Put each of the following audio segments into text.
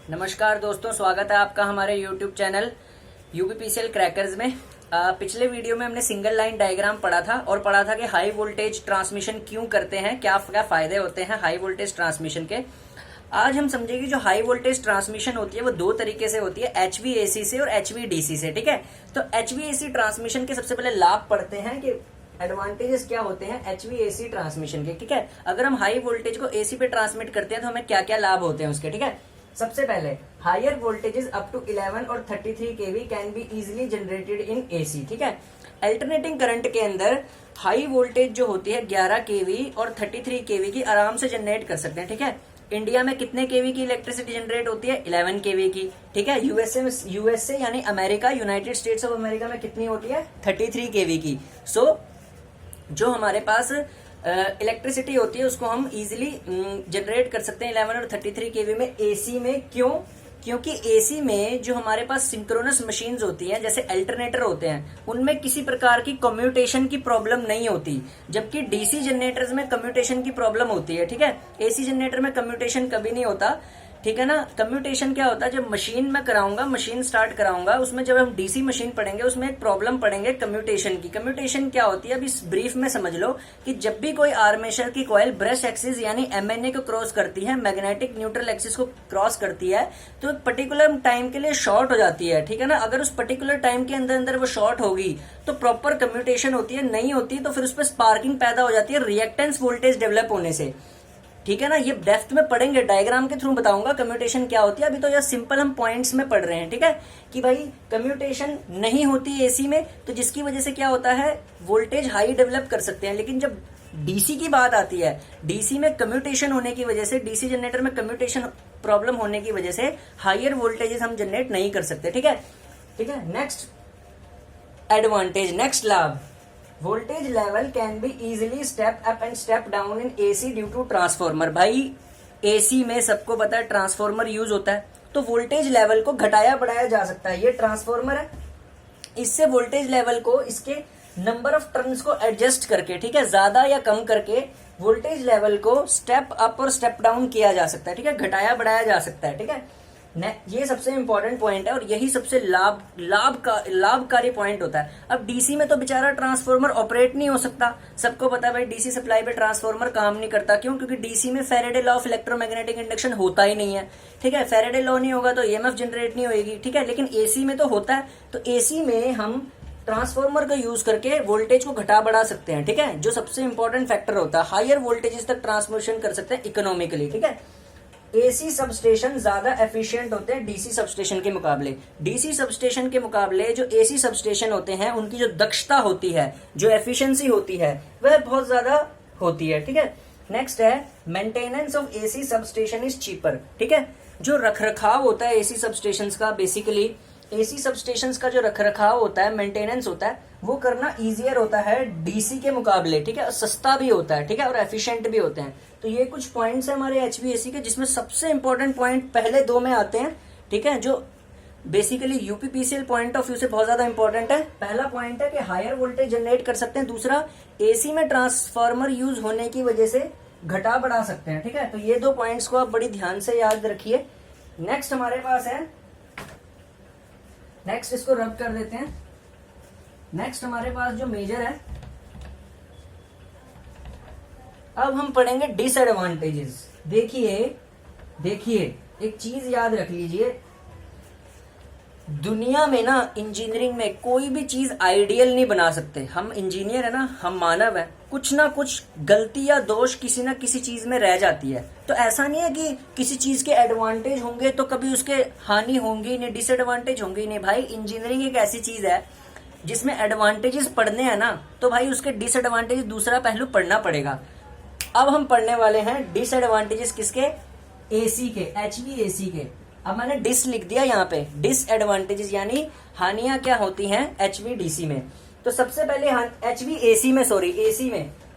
नमस्कार दोस्तों, स्वागत है आपका हमारे YouTube चैनल यूपीपीसीएल क्रैकर्स में। पिछले वीडियो में हमने सिंगल लाइन डायग्राम पढ़ा था और पढ़ा था कि हाई वोल्टेज ट्रांसमिशन क्यों करते हैं, क्या क्या फायदे होते हैं हाई वोल्टेज ट्रांसमिशन के। आज हम समझेंगे जो हाई वोल्टेज ट्रांसमिशन होती है वो दो तरीके से होती है, HVAC से और HVDC से। ठीक है, तो HVAC ट्रांसमिशन के सबसे पहले लाभ पढ़ते हैं कि एडवांटेजेस क्या होते हैं HVAC ट्रांसमिशन के। ठीक है, अगर हम हाई वोल्टेज को AC पे ट्रांसमिट करते हैं तो हमें क्या क्या लाभ होते हैं उसके। ठीक है, सबसे पहले हायर वोल्टेजेस अप टू 11 और 33 kV can be easily generated in AC। ठीक है, अल्टरनेटिंग करंट के अंदर हाई वोल्टेज जो होती है 11 kV और 33 kV की आराम से जनरेट कर सकते हैं। ठीक है, इंडिया में कितने केवी की इलेक्ट्रिसिटी जनरेट होती है? 11 kV की। ठीक है, यूएसए यानी America, United states of America में कितनी होती है? 33 kV की। सो जो हमारे पास इलेक्ट्रिसिटी होती है उसको हम इजीली जनरेट कर सकते हैं 11 और 33 kV में AC में। क्यों? क्योंकि AC में जो हमारे पास सिंक्रोनस मशीन्स होती हैं, जैसे अल्टरनेटर होते हैं, उनमें किसी प्रकार की कम्यूटेशन की प्रॉब्लम नहीं होती, जबकि DC जनरेटर्स में कम्यूटेशन की प्रॉब्लम होती है। ठीक है, AC जनरेटर में कम्यूटेशन कभी नहीं होता। ठीक है ना, कम्यूटेशन क्या होता है? जब मशीन में कराऊंगा, मशीन स्टार्ट कराऊंगा, उसमें जब हम डीसी मशीन पढ़ेंगे उसमें एक प्रॉब्लम पढ़ेंगे कम्यूटेशन की। कम्यूटेशन क्या होती है अब इस ब्रीफ में समझ लो कि जब भी कोई आर्मेचर की कॉइल ब्रश एक्सिस यानी MNA को क्रॉस करती है, मैग्नेटिक न्यूट्रल एक्सिस को क्रॉस करती है, तो एक पर्टिकुलर टाइम के लिए शॉर्ट हो जाती है। ठीक है ना, अगर उस पर्टिकुलर टाइम के अंदर अंदर वो शॉर्ट होगी तो प्रॉपर कम्यूटेशन होती है, नहीं होती तो फिर उस पर स्पार्किंग पैदा हो जाती है रिएक्टेंस वोल्टेज डेवलप होने से। ठीक है ना, ये डेप्थ में पढ़ेंगे, डायग्राम के थ्रू बताऊंगा कम्यूटेशन क्या होती है। अभी तो यह सिंपल हम पॉइंट्स में पढ़ रहे हैं। ठीक है, कि भाई कम्यूटेशन नहीं होती एसी में, तो जिसकी वजह से क्या होता है, वोल्टेज हाई डेवलप कर सकते हैं। लेकिन जब डीसी की बात आती है, डीसी में कम्यूटेशन होने की वजह से, डीसी जनरेटर में कम्यूटेशन प्रॉब्लम होने की वजह से हायर वोल्टेजेस हम जनरेट नहीं कर सकते। ठीक है, ठीक है। नेक्स्ट एडवांटेज, नेक्स्ट लाभ, voltage level can be easily step up and step down in AC due to transformer. भाई एसी में सबको पता है ट्रांसफॉर्मर यूज होता है, तो वोल्टेज लेवल को घटाया बढ़ाया जा सकता है। ये ट्रांसफॉर्मर है, इससे वोल्टेज लेवल को इसके नंबर ऑफ टर्न्स को एडजस्ट करके, ठीक है, ज्यादा या कम करके वोल्टेज लेवल को स्टेप अप और स्टेप डाउन किया जा सकता है। ठीक है, घटाया बढ़ाया जा सकता है। ठीक है, ये सबसे इंपॉर्टेंट पॉइंट है और यही सबसे लाभकारी पॉइंट होता है। अब डीसी में तो बेचारा ट्रांसफॉर्मर ऑपरेट नहीं हो सकता, सबको पता है भाई डीसी सप्लाई पे ट्रांसफॉर्मर काम नहीं करता। क्यों? क्योंकि डीसी में Faraday law of electromagnetic induction होता ही नहीं है। ठीक है, फैराडे लॉ नहीं होगा तो ईएमएफ जनरेट नहीं होगी। ठीक है, लेकिन एसी में तो होता है, तो एसी में हम ट्रांसफॉर्मर का यूज करके वोल्टेज को घटा बढ़ा सकते हैं। ठीक है, जो सबसे इंपॉर्टेंट फैक्टर होता है, हायर वोल्टेजेस तक ट्रांसमिशन कर सकते हैं इकोनॉमिकली। ठीक है, एसी सबस्टेशन ज्यादा एफिशिएंट होते हैं डीसी सबस्टेशन के मुकाबले। डीसी सबस्टेशन के मुकाबले जो एसी सबस्टेशन होते हैं उनकी जो दक्षता होती है, जो एफिशिएंसी होती है, वह बहुत ज्यादा होती है। ठीक है, नेक्स्ट है maintenance of AC substation is cheaper. ठीक है, जो रखरखाव होता है एसी सबस्टेशंस का, बेसिकली एसी सबस्टेशंस का जो रखरखाव होता है, मेंटेनेंस होता है, वो करना इजियर होता है डीसी के मुकाबले। ठीक है, और सस्ता भी होता है। ठीक है, और एफिशिएंट भी होते हैं। तो ये कुछ पॉइंट्स है हमारे एचवीएसी के, जिसमें सबसे इंपॉर्टेंट पॉइंट पहले दो में आते हैं। ठीक है, जो basically UPPCL point of view से बहुत ज्यादा इंपॉर्टेंट है। पहला पॉइंट है कि हायर वोल्टेज जनरेट कर सकते हैं, दूसरा एसी में ट्रांसफार्मर यूज होने की वजह से घटा बढ़ा सकते हैं। ठीक है, तो ये दो पॉइंट्स को आप बड़ी ध्यान से याद रखिए। नेक्स्ट हमारे पास है, नेक्स्ट इसको रब कर देते हैं। नेक्स्ट हमारे पास जो मेजर है, अब हम पढ़ेंगे डिसएडवांटेजेस। देखिए एक चीज याद रख लीजिए, दुनिया में ना इंजीनियरिंग में कोई भी चीज आइडियल नहीं बना सकते। हम इंजीनियर है ना, हम मानव है, कुछ ना कुछ गलती या दोष किसी ना किसी चीज में रह जाती है। तो ऐसा नहीं है कि किसी चीज के एडवांटेज होंगे तो कभी उसके हानि होंगी नहीं, डिसएडवांटेज होंगी नहीं। भाई इंजीनियरिंग एक ऐसी चीज है जिसमें एडवांटेजेस पढ़ने हैं ना, तो भाई उसके डिसएडवांटेज दूसरा पहलू पढ़ना पड़ेगा। अब हम पढ़ने वाले हैं डिसएडवांटेजेस किसके? एसी के, एचवीएसी के। अब मैंने डिस लिख दिया यहाँ पे, डिसएडवांटेजेस यानी हानियां क्या होती हैं एचवीडीसी में। तो सबसे पहले एचवीएसी में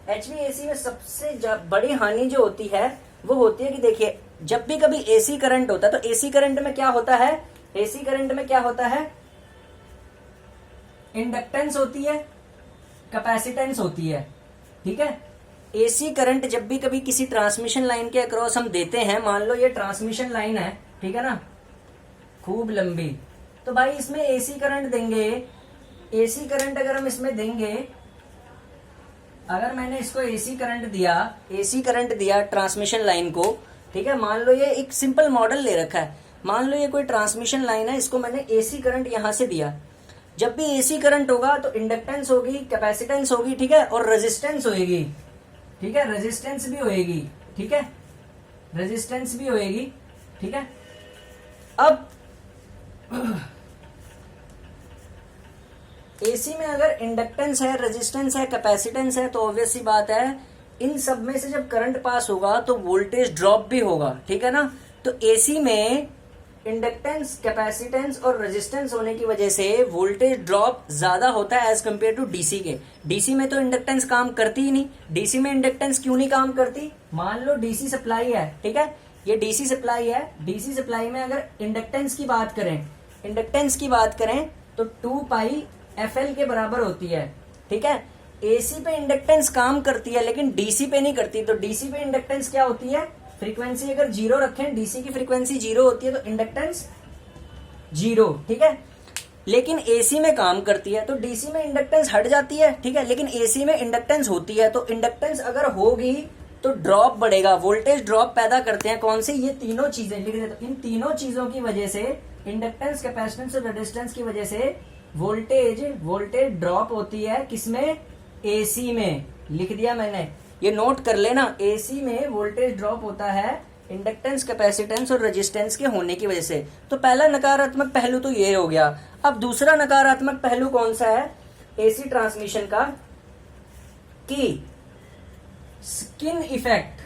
एचवीएसी में सबसे बड़ी हानि जो होती है वो होती है कि देखिए, जब भी कभी एसी करंट होता है तो एसी करंट में क्या होता है, एसी करंट में क्या होता है, इंडक्टेंस होती है, कैपेसिटेंस होती है। ठीक है, एसी करंट जब भी कभी किसी ट्रांसमिशन लाइन के अक्रॉस हम देते हैं, मान लो ये ट्रांसमिशन लाइन है, ठीक है ना, खूब लंबी। तो भाई इसमें एसी करंट देंगे, एसी करंट अगर हम इसमें देंगे, अगर मैंने इसको एसी करंट दिया, एसी करंट दिया ट्रांसमिशन लाइन को, ठीक है, मान लो ये एक सिंपल मॉडल ले रखा है, मान लो ये कोई ट्रांसमिशन लाइन है, इसको मैंने एसी करंट यहां से दिया। जब भी एसी करंट होगा तो इंडक्टेंस होगी, कैपेसिटेंस होगी, ठीक है, और रेजिस्टेंस होगी, ठीक है, रेजिस्टेंस भी होगी, ठीक है, रेजिस्टेंस भी होगी, ठीक है। अब एसी में अगर इंडक्टेंस है, रेजिस्टेंस है, कैपेसिटेंस है, तो ऑब्वियस सी बात है इन सब में से जब करंट पास होगा तो वोल्टेज ड्रॉप भी होगा, ठीक है ना। तो एसी में इंडक्टेंस, कैपेसिटेंस और रेजिस्टेंस होने की वजह से वोल्टेज ड्रॉप ज्यादा होता है एज कंपेयर टू डीसी के। डीसी में तो इंडक्टेंस काम करती ही नहीं। डीसी में इंडक्टेंस क्यों नहीं काम करती? मान लो डीसी सप्लाई है, ठीक है, ये डीसी सप्लाई है, डीसी सप्लाई में अगर इंडक्टेंस की बात करें, इंडक्टेंस की बात करें तो 2 पाई FL के बराबर होती है, ठीक है। एसी पे इंडक्टेंस काम करती है लेकिन डीसी पे नहीं करती। तो डीसी पे इंडक्टेंस क्या होती है? फ्रीक्वेंसी अगर 0 रखें, डीसी की फ्रीक्वेंसी 0 होती है तो इंडक्टेंस 0, ठीक है। लेकिन एसी में काम करती है तो डीसी में इंडक्टेंस हट जाती है, ठीक है, लेकिन एसी में इंडक्टेंस होती है। तो इंडक्टेंस अगर होगी तो ड्रॉप बढ़ेगा, वोल्टेज ड्रॉप पैदा करते हैं कौन से? ये तीनों चीजें लिख देते। तो इन तीनों चीजों की वजह से, इंडक्टेंस, कैपेसिटेंस और रेजिस्टेंस की वजह से वोल्टेज ड्रॉप होती है। किसमें? एसी में। लिख दिया मैंने, ये नोट कर लेना। एसी में वोल्टेज ड्रॉप होता है इंडक्टेंस, कैपेसिटेंस और रेजिस्टेंस के होने की वजह से। तो पहला नकारात्मक पहलू तो ये हो गया। अब दूसरा नकारात्मक पहलू कौन सा है एसी ट्रांसमिशन का? कि स्किन इफेक्ट।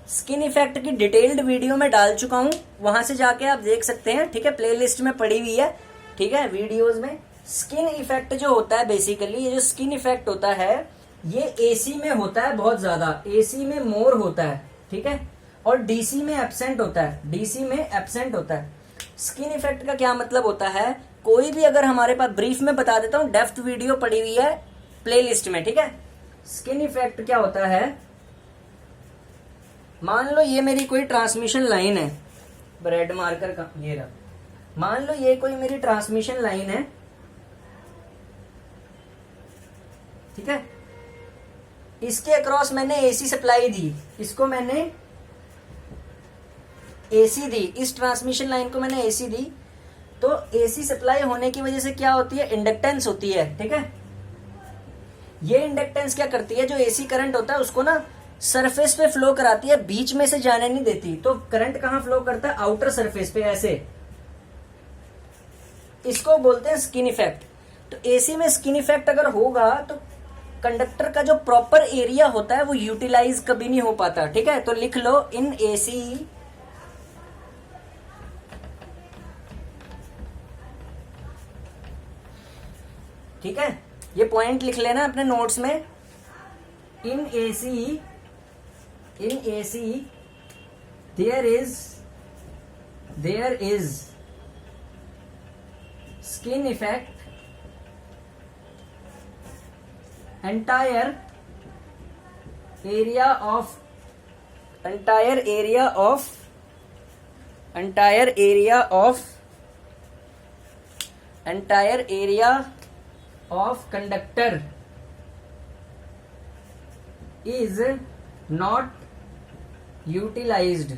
स्किन इफेक्ट की डिटेल्ड वीडियो में डाल चुका हूं, वहां से जाके आप देख सकते हैं, ठीक है, प्लेलिस्ट में पड़ी हुई है, ठीक है, वीडियोस में। स्किन इफेक्ट जो होता है बेसिकली, ये जो स्किन इफेक्ट होता है ये एसी में होता है बहुत ज्यादा, एसी में मोर होता है, ठीक है, और डीसी में एब्सेंट होता है, डीसी में एब्सेंट होता है। स्किन इफेक्ट का क्या मतलब होता है? कोई भी अगर हमारे पास, ब्रीफ में बता देता हूं, डेप्थ वीडियो पड़ी हुई है प्लेलिस्ट में, ठीक है। स्किन इफेक्ट क्या होता है? मान लो ये मेरी कोई ट्रांसमिशन लाइन है, रेड मार्कर का ये रहा, मान लो ये कोई मेरी ट्रांसमिशन लाइन है, ठीक है, इसके अक्रॉस मैंने एसी सप्लाई दी, इसको मैंने एसी दी, इस ट्रांसमिशन लाइन को मैंने एसी दी। तो एसी सप्लाई होने की वजह से क्या होती है? इंडक्टेंस होती है, ठीक है। ये इंडक्टेंस क्या करती है? जो एसी करंट होता है उसको ना सरफेस पे फ्लो कराती है, बीच में से जाने नहीं देती। तो करंट कहां फ्लो करता है? आउटर सरफेस पे, ऐसे। इसको बोलते हैं स्किन इफेक्ट। तो एसी में स्किन इफेक्ट अगर होगा तो कंडक्टर का जो प्रॉपर एरिया होता है वो यूटिलाइज कभी नहीं हो पाता, ठीक है। तो लिख लो, इन एसी ठीक है, ये पॉइंट लिख लेना अपने नोट्स में। In AC there is skin effect entire area of conductor is not utilized।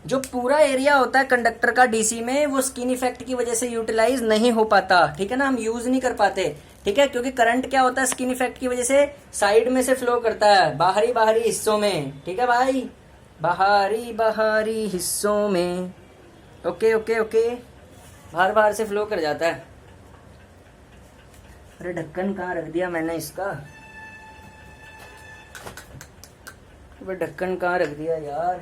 जो पूरा एरिया होता है कंडक्टर का डीसी में वो स्किन इफेक्ट की वजह से यूटिलाइज नहीं हो पाता, ठीक है ना, हम यूज नहीं कर पाते, ठीक है, क्योंकि करंट क्या होता है स्किन इफेक्ट की वजह से साइड में से फ्लो करता है, बाहरी हिस्सों में, ठीक है भाई, बाहरी हिस्सों में, ओके, बाहर से फ्लो कर जाता है। अरे ढक्कन कहाँ रख दिया मैंने इसका? ढक्कन कहाँ रख दिया यार,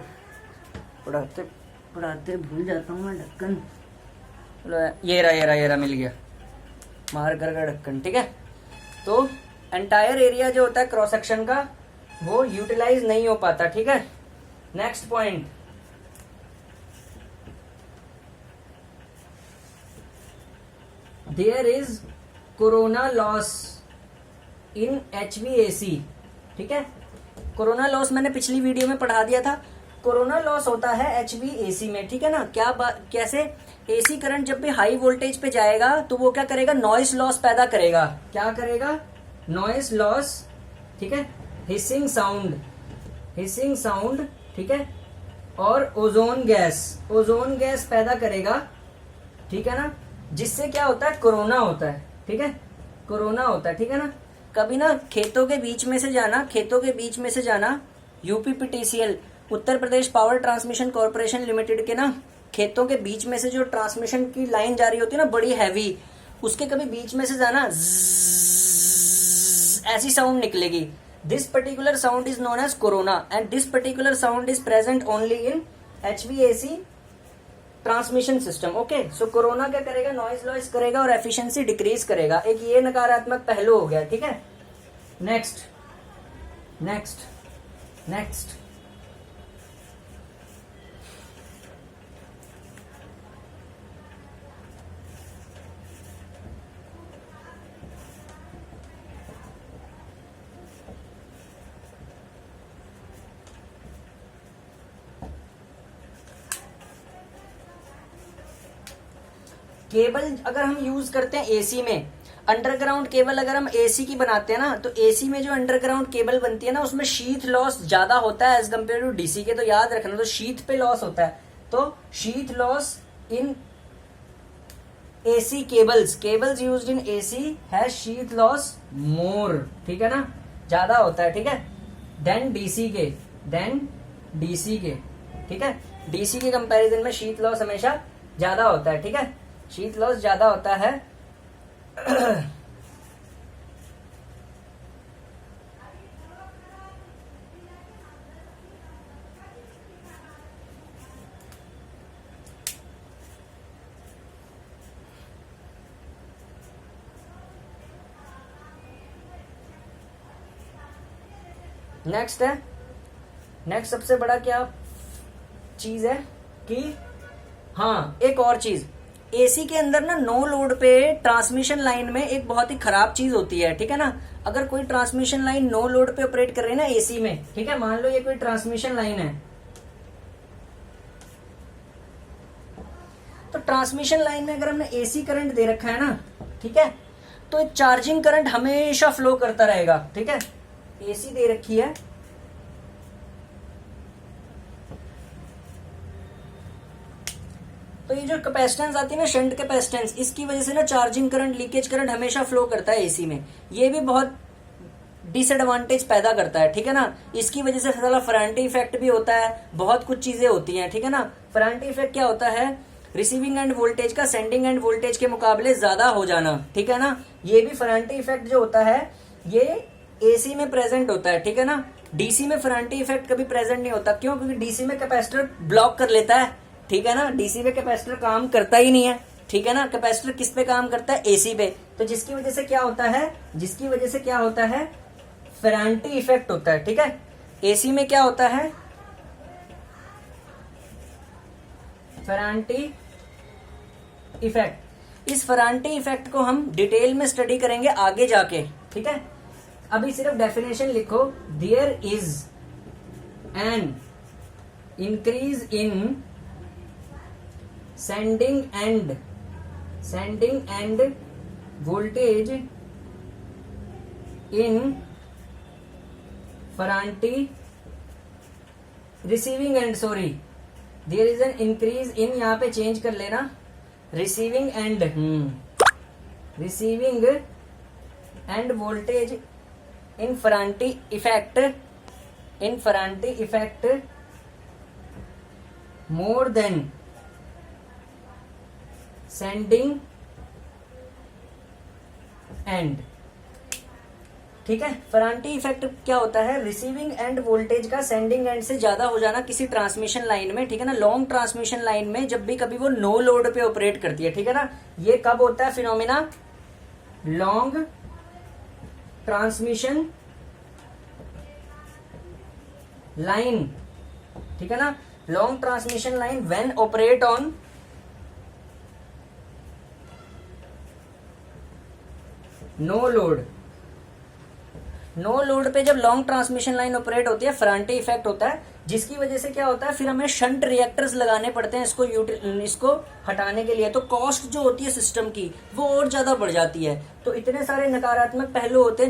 पढ़ाते भूल जाता हूँ मैं ढक्कन। ये रहा मिल गया, मार्कर का ढक्कन, ठीक है। तो एंटायर एरिया जो होता है क्रॉस सेक्शन का वो यूटिलाइज नहीं हो पाता, ठीक है। Next point, there is corona loss in HVAC, ठीक है। कोरोना लॉस मैंने पिछली वीडियो में पढ़ा दिया था। कोरोना लॉस होता है HVAC में, ठीक है ना। क्या बात, कैसे? एसी करंट जब भी हाई वोल्टेज पे जाएगा तो वो क्या करेगा, नॉइस लॉस पैदा करेगा। क्या करेगा? नॉइस लॉस, ठीक है, हिसिंग साउंड, ठीक है, और ओजोन गैस पैदा करेगा, ठीक है ना, जिससे क्या होता है, कोरोना होता है, ठीक है, कोरोना होता है, ठीक है ना। कभी ना खेतों के बीच में से जाना, UPPTCL Uttar Pradesh power transmission corporation limited के ना खेतों के बीच में से जो ट्रांसमिशन की लाइन जा रही होती है ना, बड़ी हैवी, उसके कभी बीच में से जाना, ऐसी साउंड निकलेगी। This particular sound is known as corona and this particular sound is present only in HVAC transmission system. Okay, so corona क्या करेगा, नॉइज लॉस करेगा और एफिशिएंसी डिक्रीज करेगा। एक ये नकारात्मक पहलू हो गया, ठीक है। नेक्स्ट केबल अगर हम यूज करते हैं एसी में, अंडरग्राउंड केबल अगर हम एसी की बनाते हैं ना, तो एसी में जो अंडरग्राउंड केबल बनती है ना, उसमें शीथ लॉस ज्यादा होता है एज कम्पेयर टू डीसी के। तो याद रखना, तो शीथ पे लॉस होता है, तो sheath loss in AC cables used in AC has sheath loss more, ठीक है ना, ज्यादा होता है, ठीक है, देन डीसी के, ठीक है। डीसी के कंपैरिजन में शीथ लॉस हमेशा ज्यादा होता है, ठीक है, शीत लॉस ज्यादा होता है। नेक्स्ट सबसे बड़ा क्या चीज है कि, हाँ, एक और चीज, एसी के अंदर ना नो लोड पे ट्रांसमिशन लाइन में एक बहुत ही खराब चीज होती है, ठीक है ना। अगर कोई ट्रांसमिशन लाइन नो लोड पे ऑपरेट कर रही है ना एसी में, ठीक है, मान लो ये कोई ट्रांसमिशन लाइन है, तो ट्रांसमिशन लाइन में अगर हमने एसी करंट दे रखा है ना, ठीक है, तो एक चार्जिंग करंट हमेशा फ्लो करता रहेगा, ठीक है। एसी दे रखी है, तो ये जो कैपेसिटेंस आती है ना, शंट कैपेसिटेंस, इसकी वजह से ना चार्जिंग करंट, लीकेज करंट हमेशा फ्लो करता है एसी में। ये भी बहुत डिसएडवांटेज पैदा करता है, ठीक है ना। इसकी वजह से साला फरांटी इफेक्ट भी होता है, बहुत कुछ चीजें होती हैं, ठीक है ना। फरांटी इफेक्ट क्या होता है, रिसीविंग एंड वोल्टेज का सेंडिंग एंड वोल्टेज के मुकाबले ज्यादा हो जाना, ठीक है ना। ये भी फरांटी इफेक्ट जो होता है ये एसी में प्रेजेंट होता है, ठीक है ना। डीसी में फरांटी इफेक्ट कभी प्रेजेंट नहीं होता, क्यों? क्योंकि डीसी में कैपेसिटर ब्लॉक कर लेता है, ठीक है ना। डीसी में कैपेसिटर काम करता ही नहीं है, ठीक है ना। कैपेसिटर किस पे काम करता है, एसी पे। तो जिसकी वजह से क्या होता है, फेरांटी इफेक्ट होता है, ठीक है। एसी में क्या होता है, फेरांटी इफेक्ट। इस फेरांटी इफेक्ट को हम डिटेल में स्टडी करेंगे आगे जाके, ठीक है। अभी सिर्फ डेफिनेशन लिखो, there is an increase in sending end voltage in Ferranti receiving end, sorry, there is an increase in, यहाँ पे चेंज कर लेना, receiving end voltage in Ferranti effect more than sending end, ठीक है। फेरांटी इफेक्ट क्या होता है, receiving end voltage का सेंडिंग एंड से ज्यादा हो जाना किसी ट्रांसमिशन लाइन में, ठीक है ना। लॉन्ग ट्रांसमिशन लाइन में जब भी कभी वो नो लोड पे ऑपरेट करती है, ठीक है ना। ये कब होता है फिनोमिना, लॉन्ग ट्रांसमिशन लाइन, ठीक है ना। Long transmission line when operate on no load no load पे जब लॉन्ग ट्रांसमिशन लाइन ऑपरेट होती है फरांटे इफेक्ट होता है, जिसकी वजह से क्या होता है फिर हमें शंट रिएक्टर्स लगाने पड़ते हैं इसको हटाने के लिए। तो कॉस्ट जो होती है सिस्टम की वो और ज्यादा बढ़ जाती है। तो इतने सारे नकारात्मक पहलू होते हैं